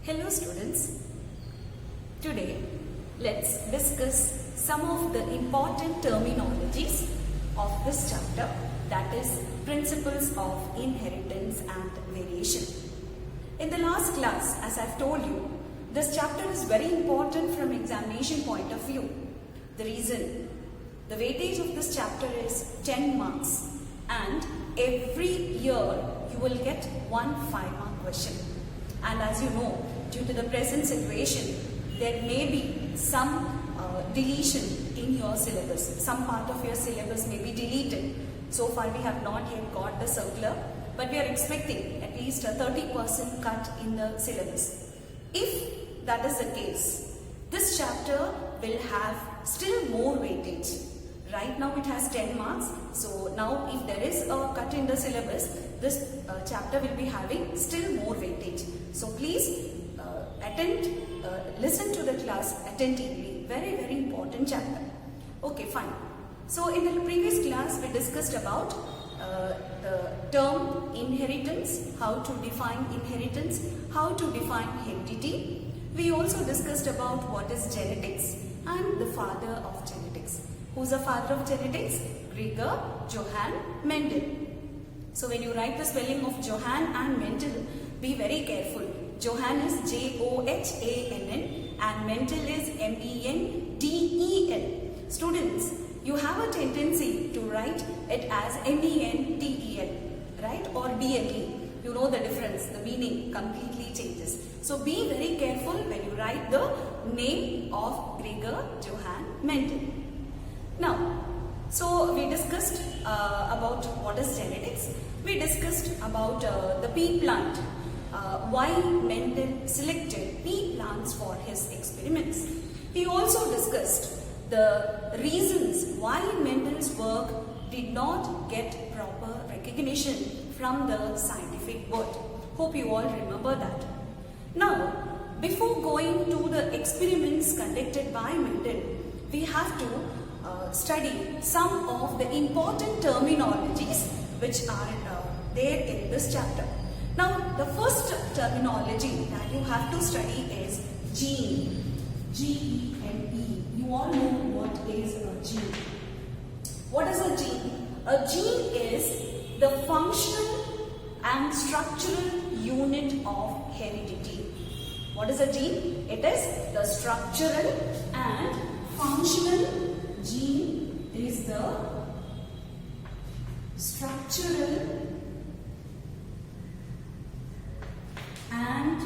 Hello students, today let's discuss some of the important terminologies of this chapter, that is principles of inheritance and variation. In the last class, as I've told you, this chapter is very important from examination point of view. The reason, the weightage of this chapter is 10 marks and every year you will get one 5-mark question. And as you know, due to the present situation, there may be some deletion in your syllabus. Some part of your syllabus may be deleted. So far we have not yet got the circular, but we are expecting at least a 30% cut in the syllabus. If that is the case, this chapter will have still more weightage. Right now it has 10 marks. So now if there is a cut in the syllabus, this chapter will be having still more weightage. So please listen to the class attentively. Very, very important chapter. Okay, fine. So in the previous class we discussed about the term inheritance, how to define inheritance, how to define heredity. We also discussed about what is genetics and the father of genetics. Who's the father of genetics? Gregor Johann Mendel. So when you write the spelling of Johann and Mendel, be very careful. Johann is J-O-H-A-N-N and Mendel is M-E-N-D-E-L. Students, you have a tendency to write it as M-E-N-D-E-L, right? Or D-L-E. You know the difference, the meaning completely changes. So be very careful when you write the name of Gregor Johann Mendel. Now, so we discussed about what is genetics. We discussed about the pea plant. Why Mendel selected pea plants for his experiments. He also discussed the reasons why Mendel's work did not get proper recognition from the scientific world. Hope you all remember that. Now, before going to the experiments conducted by Mendel, we have to study some of the important terminologies which are there in this chapter. Now, the first terminology that you have to study is gene. G-E-N-E. You all know what is a gene. What is a gene? A gene is the functional and structural unit of heredity. What is a gene? It is the structural and functional. Gene is the structural and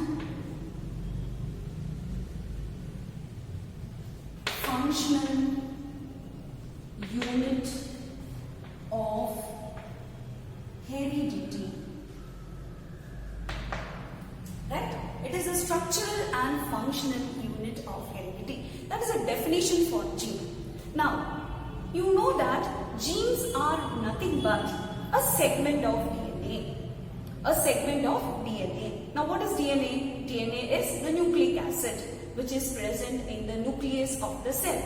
functional unit of heredity. Right? It is a structural and functional unit of heredity. That is a definition for gene. Now, you know that genes are nothing but a segment of DNA. A segment of DNA. Now, what is DNA? DNA is the nucleic acid which is present in the nucleus of the cell.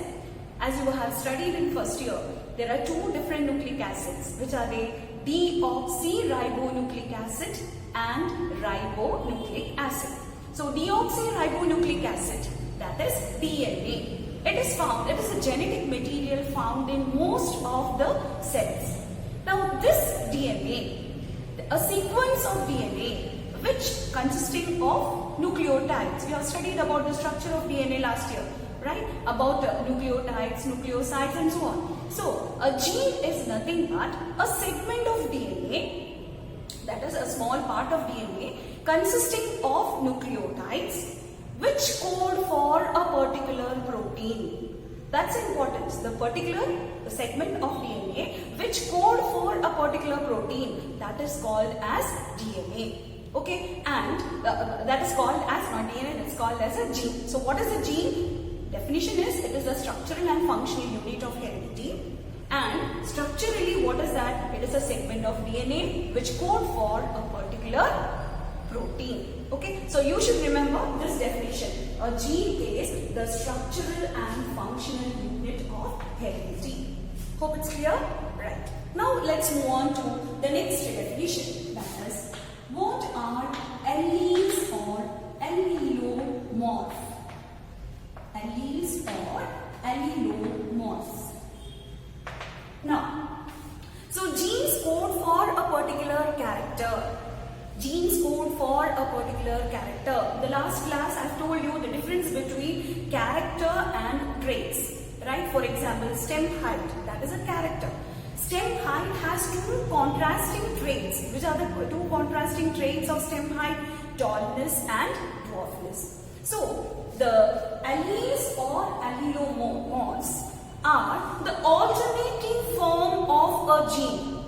As you have studied in first year, there are two different nucleic acids, which are the deoxyribonucleic acid and ribonucleic acid. So, deoxyribonucleic acid, that is DNA. It is found, it is a genetic material found in most of the cells. Now, this DNA, a sequence of DNA which consisting of nucleotides. We have studied about the structure of DNA last year, right? About nucleotides, nucleosides and so on. So, a gene is nothing but a segment of DNA, that is a small part of DNA consisting of nucleotides which code for a particular protein. That's important. The segment of DNA which code for a particular protein, that is called as DNA. Okay, and that is called as not DNA, it is called as a gene. So what is a gene? Definition is it is a structural and functional unit of heredity. And structurally, what is that? It is a segment of DNA which code for a particular protein. Okay, so you should remember this definition. A gene is the structural and functional unit of heredity. Hope it's clear? Right. Now let's move on to the next definition. That is, what are alleles or allelome allelomorph. Alleles or allelomorphs. Now, so genes code for a particular character. Genes code for a particular character. The last class I've told you the difference between character and traits. Right? For example, stem height, that is a character. Stem height has two contrasting traits. Which are the two contrasting traits of stem height? Tallness and dwarfness. So, the alleles or allelomorphs are the alternative form of a gene.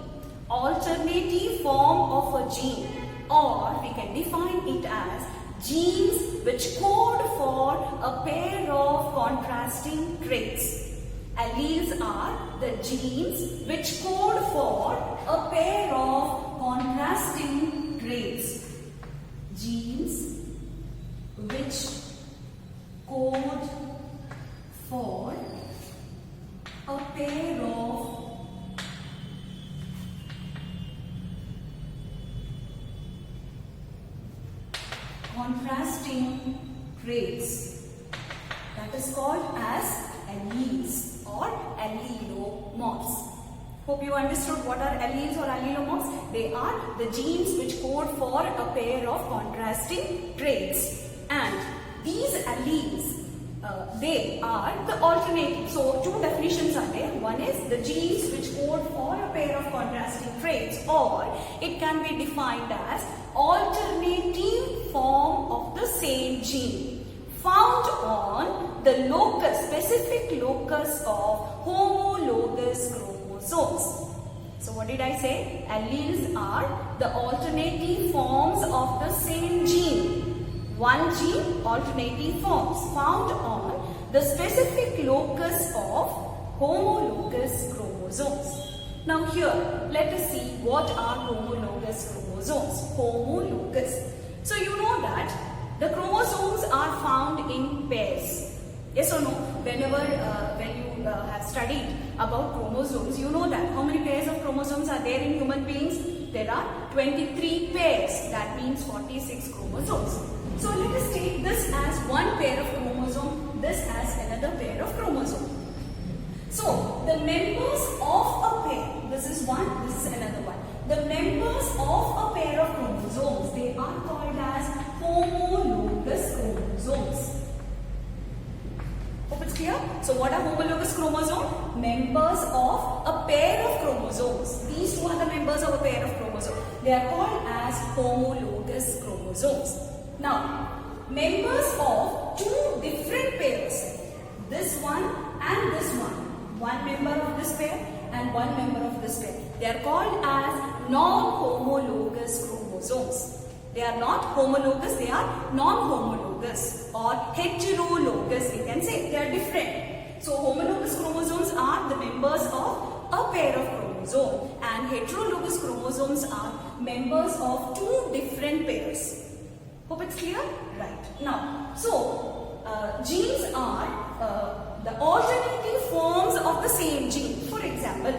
Alternative form of a gene, or we can define it as genes which code for a pair of contrasting traits. Alleles are the genes which code for a pair of contrasting traits. Genes which code for a pair of contrasting traits, that is called as alleles or allelomorphs. Hope you understood what are alleles or allelomorphs. They are the genes which code for a pair of contrasting traits, and these alleles they are the alternative. So two definitions are there. One is the genes which code for a pair of contrasting traits, or it can be defined as alternative form of the same gene found on the locus, specific locus of homologous chromosomes. So what did I say? Alleles are the alternative forms of the same gene. One gene, alternative forms found on the specific locus of homologous chromosomes. Now here, let us see what are homologous chromosomes. Homologous. So you know that the chromosomes are found in pairs. Yes or no? Whenever when you have studied about chromosomes, you know that how many pairs of chromosomes are there in human beings? There are 23 pairs. That means 46 chromosomes. So let us take this as one pair of chromosome, this as another pair of chromosome. So the members of a pair, this is one, this is another one. The members of a pair of chromosomes, they are called as homologous chromosomes. Hope it's clear? So what are homologous chromosomes? Members of a pair of chromosomes. These two are the members of a pair of chromosomes. They are called as homologous chromosomes. Now, members of two different pairs, this one and this one member of this pair and one member of this pair, they are called as non-homologous chromosomes. They are not homologous, they are non-homologous or heterologous, we can say. They are different. So, homologous chromosomes are the members of a pair of chromosomes, and heterologous chromosomes are members of two different pairs. Hope it's clear? Right. Now, so genes are the alternative forms of the same gene. For example,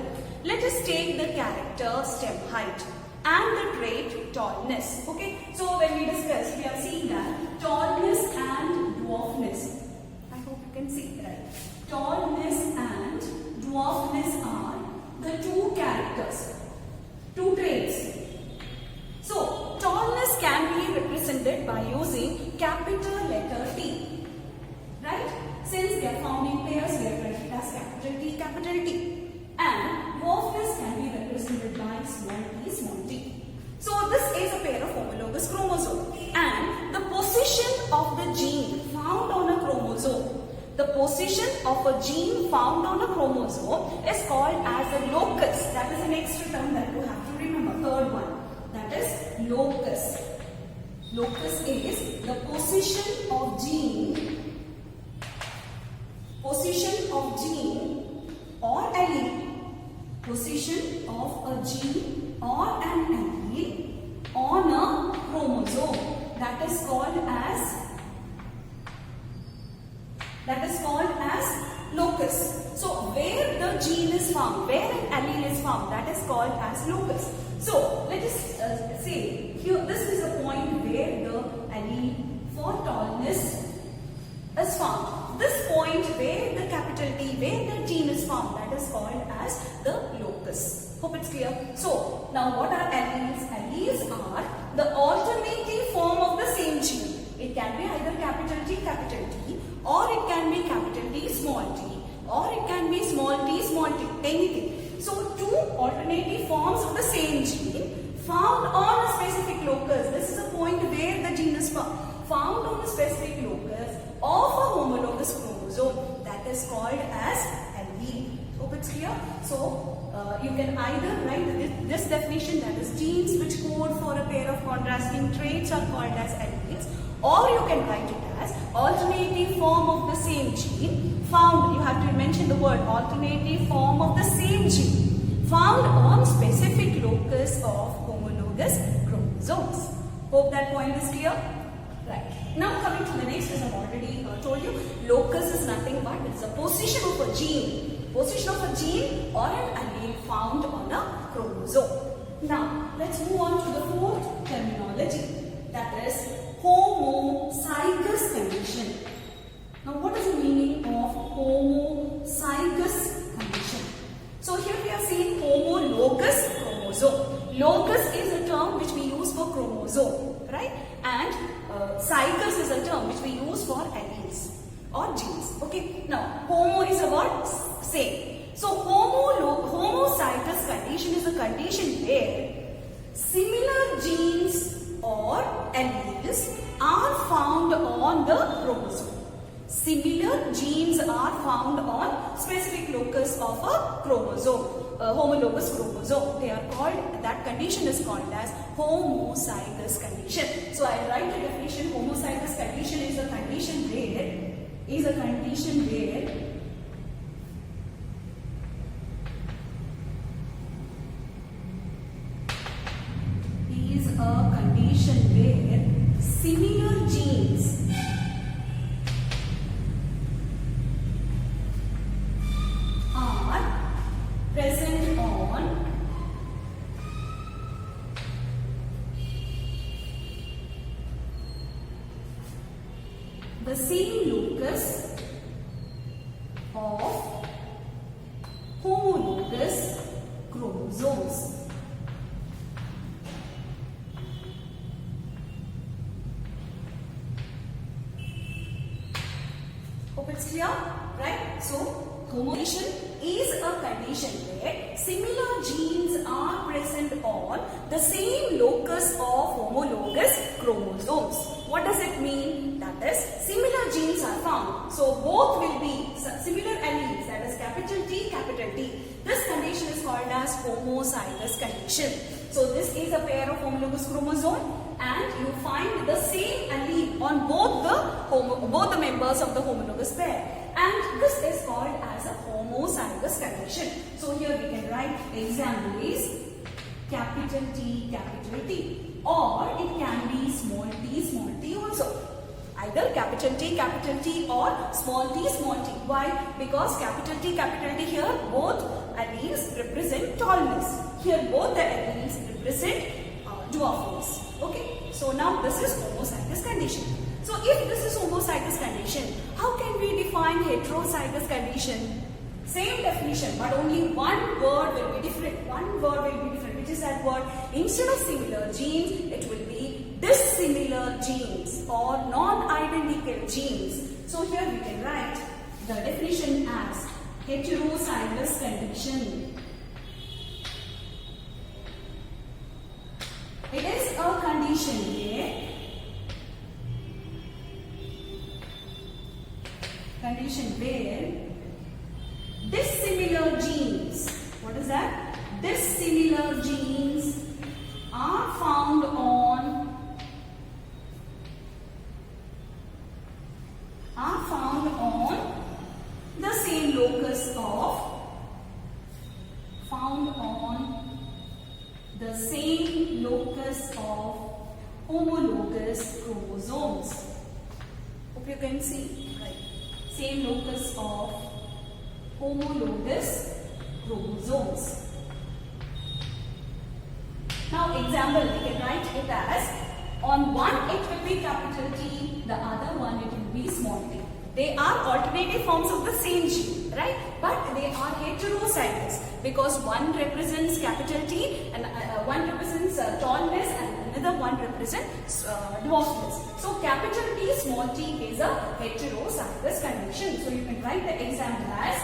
let us take the character stem height and the trait tallness. Okay. So when we discussed, we have seen that tallness and dwarfness. I hope you can see, right? Tallness and dwarfness are the two characters, two traits. So, tallness can be represented by using capital letter T. Right? Since they are found in pairs, we are writing it as capital T. And dwarfness can be represented by small t. So, this is a pair of homologous chromosomes. And the position of the gene found on a chromosome, the position of a gene found on a chromosome is called as a locus. That is an extra term that you have to remember. Third one. That is locus. Locus is the position of gene or allele. Position of a gene or an allele on a chromosome. That is called as locus. So where the gene is found, where an allele is found, that is called as locus. So let us say here this is a point where the allele for tallness called as the locus. Hope it's clear. So now what are alleles? Alleles are the alternative form of the same gene. It can be either capital T, or it can be capital T, small t, or it can be small t, anything. So two alternative forms of the same gene found on a specific locus. This is a point where the gene is found. Found on a specific locus of a homologous chromosome, that is called as allele. Hope it's clear. So you can either write this definition, that is genes which code for a pair of contrasting traits are called as alleles, or you can write it as alternative form of the same gene found. You have to mention the word alternative form of the same gene found on specific locus of homologous chromosomes. Hope that point is clear. Right. Now coming to the next, as I've already told you, locus is nothing but it's a position of a gene. Position of a gene or an allele found on a chromosome. Now let's move on to the fourth terminology, that is homozygous condition. Now what is the meaning of homozygous condition? So here we are seeing homologous chromosome. Locus is a term which we use for chromosome, right? And zygous is a term which we use for alleles or genes. Okay. Now homo is a word same. So homozygous condition is a condition where similar genes or alleles are found on the chromosome. Similar genes are found on specific locus of a chromosome, homologous chromosome. They are called, that condition is called as homozygous condition. So I write the definition. Homozygous condition is a condition where similar genes are present on the same locus of homologous chromosomes. Hope it's clear, right? So homologous is a condition where similar genes are present on the same locus of homologous chromosomes. What does it mean? That is, similar genes are found. So both will be similar alleles, that is capital T, capital T. This condition is called as homozygous condition. So this is a pair of homologous chromosome and you find the same allele on both the members of the homologous pair. And this is called as a homozygous condition. So here we can write example is capital T, or it can be small t also. Either capital T or small t. Why? Because capital T here both alleles represent tallness. Here both the alleles represent dwarfness. Okay. So now this is homozygous condition. So if this is homozygous condition, how can we define heterozygous condition? Same definition, but only one word will be different. Which is that word? Instead of similar genes, it will be dissimilar genes or non-identical genes. So here we can write the definition as heterozygous condition. It is a condition where dissimilar genes, what is that? Dissimilar genes are found on the same locus of homologous chromosomes. Hope you can see, right? Same locus of homologous chromosomes. Now example, we can write it as on one it will be capital T, the other one it will be small t. They are alternative forms of the same gene, right? But they are heterozygous because one represents capital T and one represents tallness and another one represents dwarfness. So capital T, small t is a heterozygous condition. So you can write the example as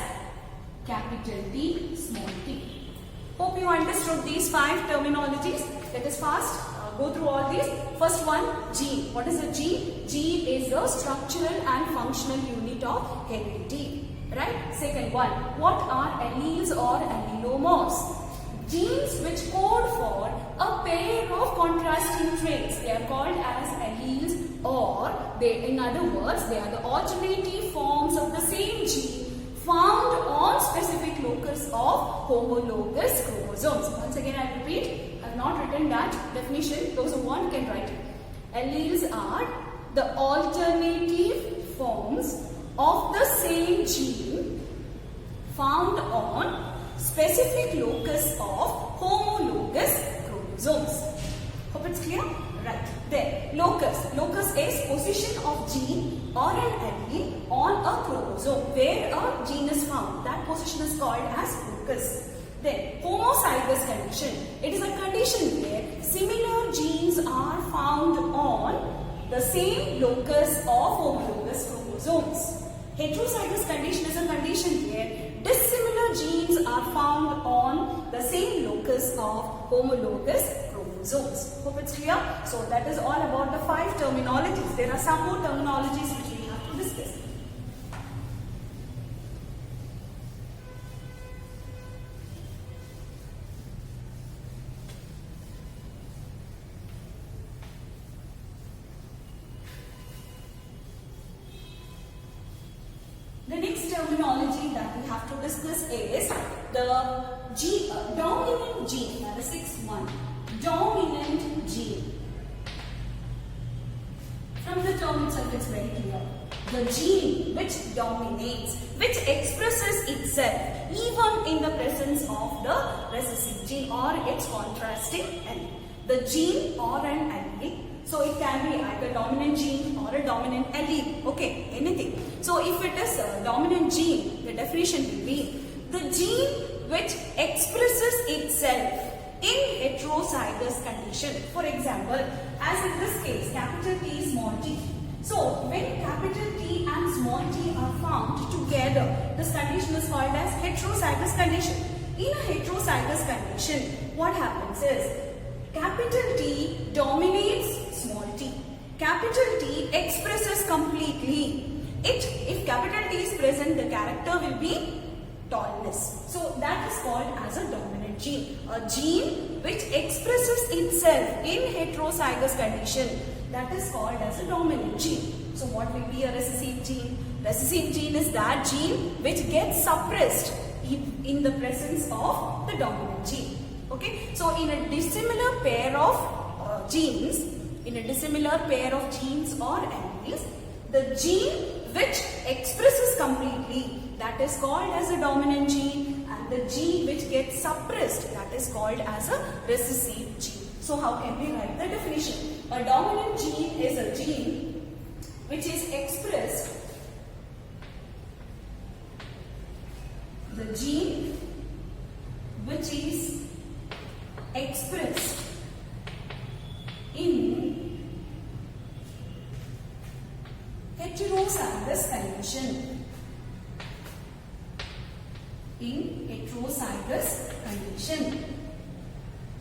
capital T, small t. Hope you understood these 5 terminologies. Let us fast go through all these. First one, gene. What is a gene? Gene is the structural and functional unit of heredity. Right? Second one, what are alleles or allelomorphs? Genes which code for a pair of contrasting traits. They are called as alleles, or in other words, they are the alternative forms of the same gene found on specific locus of homologous chromosomes. Once again I repeat, I have not written that definition. Those who want can write it. Alleles are the alternative forms of the same gene found on specific locus of homologous chromosomes. Hope it's clear? Right. Then locus. Locus is position of gene or an allele on a chromosome where a gene is found. That position is called as locus. Then homozygous condition. It is a condition where similar genes are found on the same locus of homologous chromosomes. Heterozygous condition is a condition where dissimilar genes are found on the same locus of homologous chromosomes. Hope it's clear? So that is all about the 5 terminologies. There are some more terminologies which we have to discuss. The next terminology that we have to discuss is the dominant gene. Now the 6th one, dominant gene. From the term itself, it's very clear. The gene which dominates, which expresses itself even in the presence of the recessive gene or its contrasting allele. The gene or an allele. So it can be either dominant gene or a dominant allele. Okay, anything. So if it is a dominant gene, the definition will be the gene which expresses itself in heterozygous condition. For example, as in this case, capital T, small t. So when capital T and small t are found together, this condition is called as heterozygous condition. In a heterozygous condition, what happens is capital T dominates small t. Capital T expresses completely. If capital T is present, the character will be tallness. So that is called as a dominant gene. A gene which expresses itself in heterozygous condition, that is called as a dominant gene. So what will be a recessive gene? Recessive gene is that gene which gets suppressed in the presence of the dominant gene. Okay, so in a dissimilar pair of genes or alleles, the gene which expresses completely, that is called as a dominant gene, and the gene which gets suppressed, that is called as a recessive gene. So how can we write the definition? A dominant gene is a gene which is expressed, the gene which is expressed in heterozygous condition. In heterozygous condition,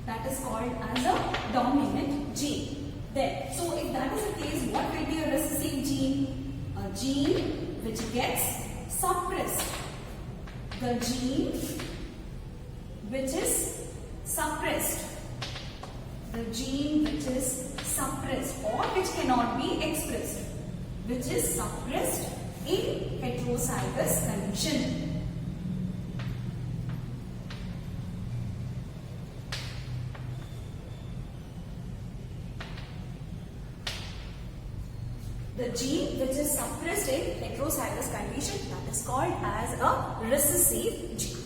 that is called as a dominant gene. Then, so if that is the case, what will be a recessive gene? A gene which gets suppressed. The gene which is suppressed. The gene which is suppressed or which cannot be expressed, which is suppressed in heterozygous condition. The gene which is suppressed in heterozygous condition, that is called as a recessive gene.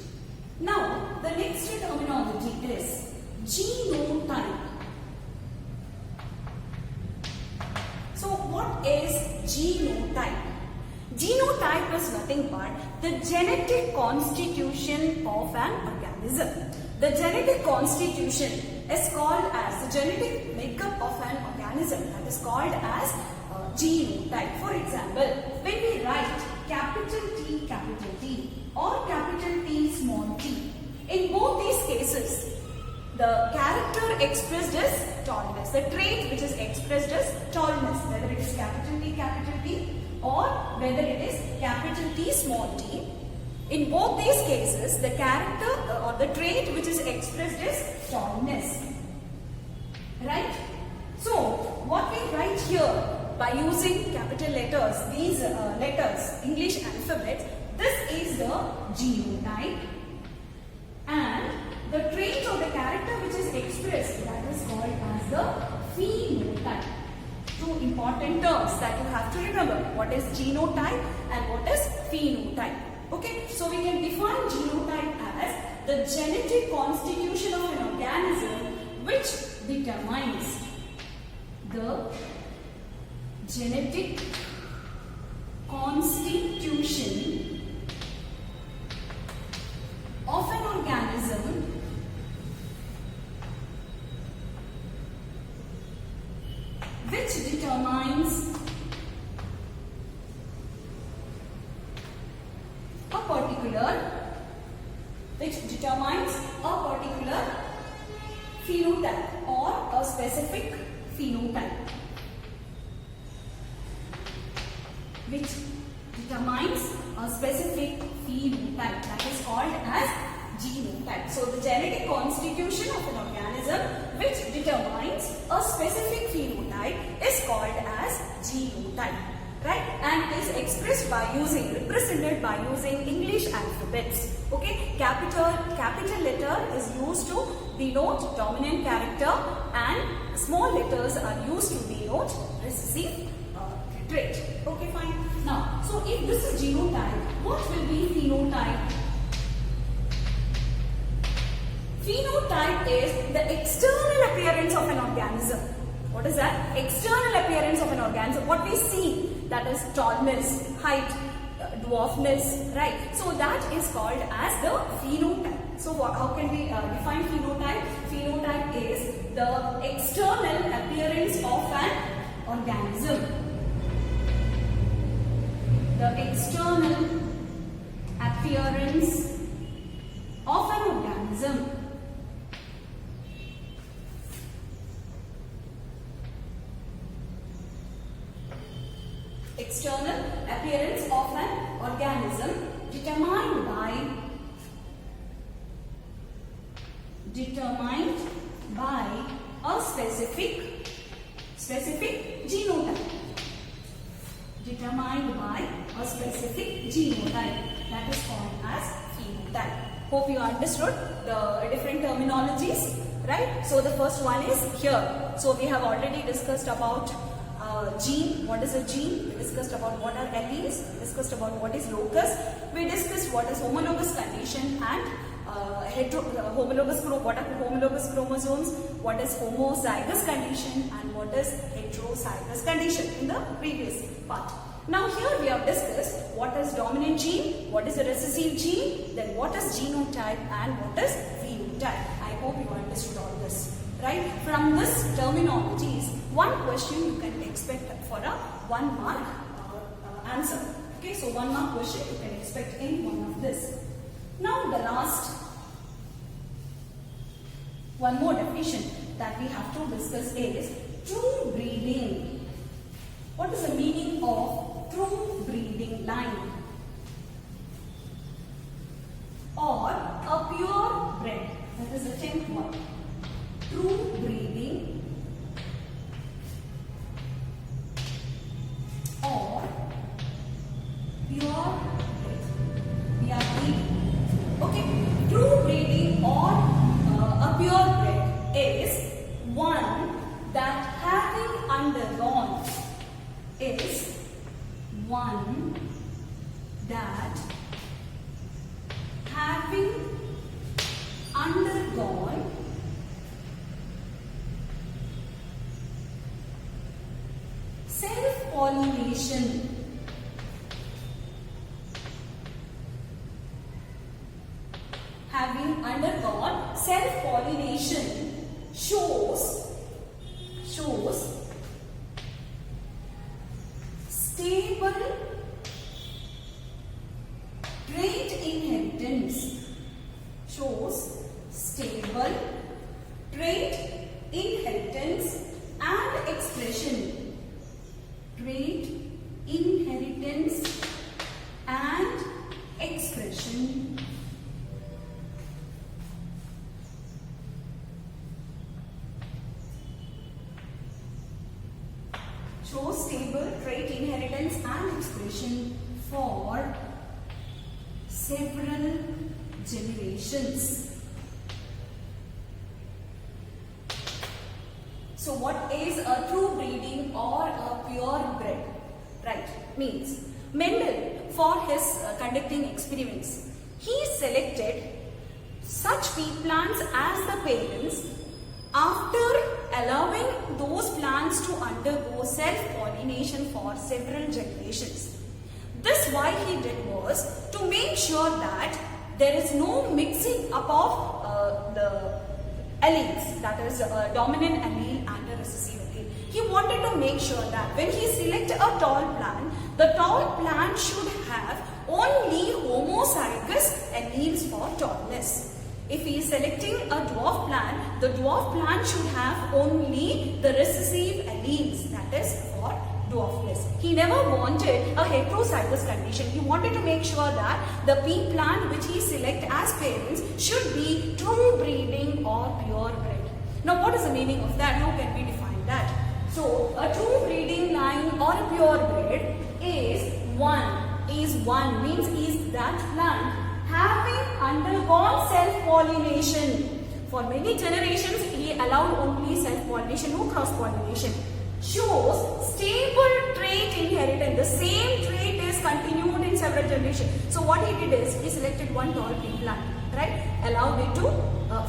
Now, the next terminology is genotype. So, what is genotype? Genotype is nothing but the genetic constitution of an organism. The genetic constitution is called as the genetic makeup of an organism, that is called as genotype. For example, when we write capital T or capital T small t, in both these cases, the character expressed is tallness. The trait which is expressed is tallness, whether it is capital T or whether it is capital T small t. In both these cases, the character or the trait which is expressed is tallness. Right? So, what we write here by using capital letters, these letters, English alphabet, this is the genotype, and the trait or the character which is expressed, that is called as the phenotype. Two important terms that you have to remember. What is genotype and what is phenotype? Okay, so we can define genotype as the genetic constitution of an organism which determines the genetic constitution of an organism which determines a particular phenotype or a specific phenotype, which determines a specific phenotype, that is called as genotype. So the genetic constitution of an organism which determines a specific phenotype is called as genotype, right? And is expressed by represented by using English alphabets. Okay, capital letter is used to denote dominant character and small letters are used to denote recessive trait. Okay, fine. Now, so if this is genotype, what will be phenotype? Phenotype is the external appearance of an organism. What is that? External appearance of an organism. What we see, that is tallness, height, dwarfness, right? So that is called as the phenotype. So how can we define phenotype? Phenotype is the external appearance of an organism. The external appearance of an organism. External appearance of an organism determined by a specific genotype. Determined by a specific genotype, that is called as phenotype. Hope you understood the different terminologies, right? So the first one is here. So we have already discussed about gene. What is a gene? We discussed about what are alleles. We discussed about what is locus. We discussed what is homologous condition and what are homologous chromosomes, what is homozygous condition and what is heterozygous condition in the previous part. Now here we have discussed what is dominant gene, what is a recessive gene, then what is genotype and what is phenotype. I hope you understood all this. Right? From this terminologies, one question you can expect for a 1 mark answer. Okay, so 1 mark question you can expect in one of this. Now the last, one more definition that we have to discuss is true breeding. What is the meaning of true breeding line? Or a pure bred. That is the 10th one. True breeding or pure bred. We are breeding. Okay, true breeding or a pure bred is one that having undergone self-pollination undergone self-pollination shows stable trait inheritance. Shows stable trait inheritance and expression. Trait inheritance and expression. Shows stable trait inheritance and expression for several generations. So what is a true breeding or a purebred? Right, means Mendel, for his conducting experiments, he selected such pea plants as the parents after allowing those plants to undergo self-pollination for several generations. This why he did was to make sure that there is no mixing up of the alleles, that is dominant allele and a recessive allele. He wanted to make sure that when he select a tall plant, the tall plant should have only homozygous alleles for tallness. If he is selecting a dwarf plant, the dwarf plant should have only the recessive alleles, that is for dwarfness. He never wanted a heterozygous condition. He wanted to make sure that the pea plant which he select as parents should be true breeding or purebred. Now what is the meaning of that? How can we define that? So a true breeding line or a purebred is one means is that plant having undergone self-pollination. For many generations, he allowed only self-pollination, no cross-pollination. Shows stable trait inheritance. The same trait is continued in several generations. So what he did is, he selected one tall pea plant, right? Allowed it to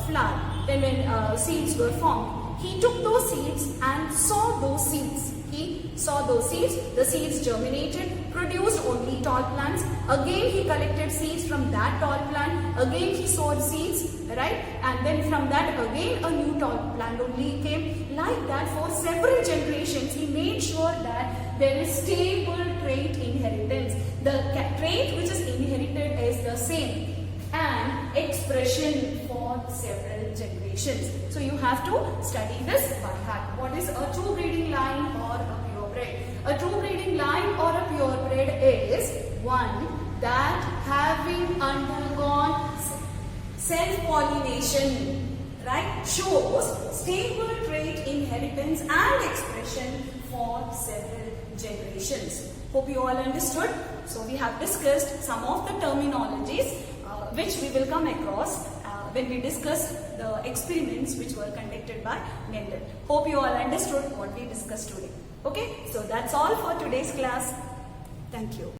flower. Then when seeds were formed, he took those seeds and saw those seeds. He saw those seeds, the seeds germinated, produced only tall plants. Again he collected seeds from that tall plant. Again he sowed seeds, right? And then from that again a new tall plant only came. Like that for several generations he made sure that there is stable trait inheritance. The trait which is inherited is the same and expression for several generations. So you have to study this by heart. What is a true breeding line or a purebred? A true breeding line or a purebred is one that having undergone self-pollination, right, shows stable trait inheritance and expression for several generations. Hope you all understood. So we have discussed some of the terminologies which we will come across when we discuss the experiments which were conducted by Mendel. Hope you all understood what we discussed today. Okay, so that's all for today's class. Thank you.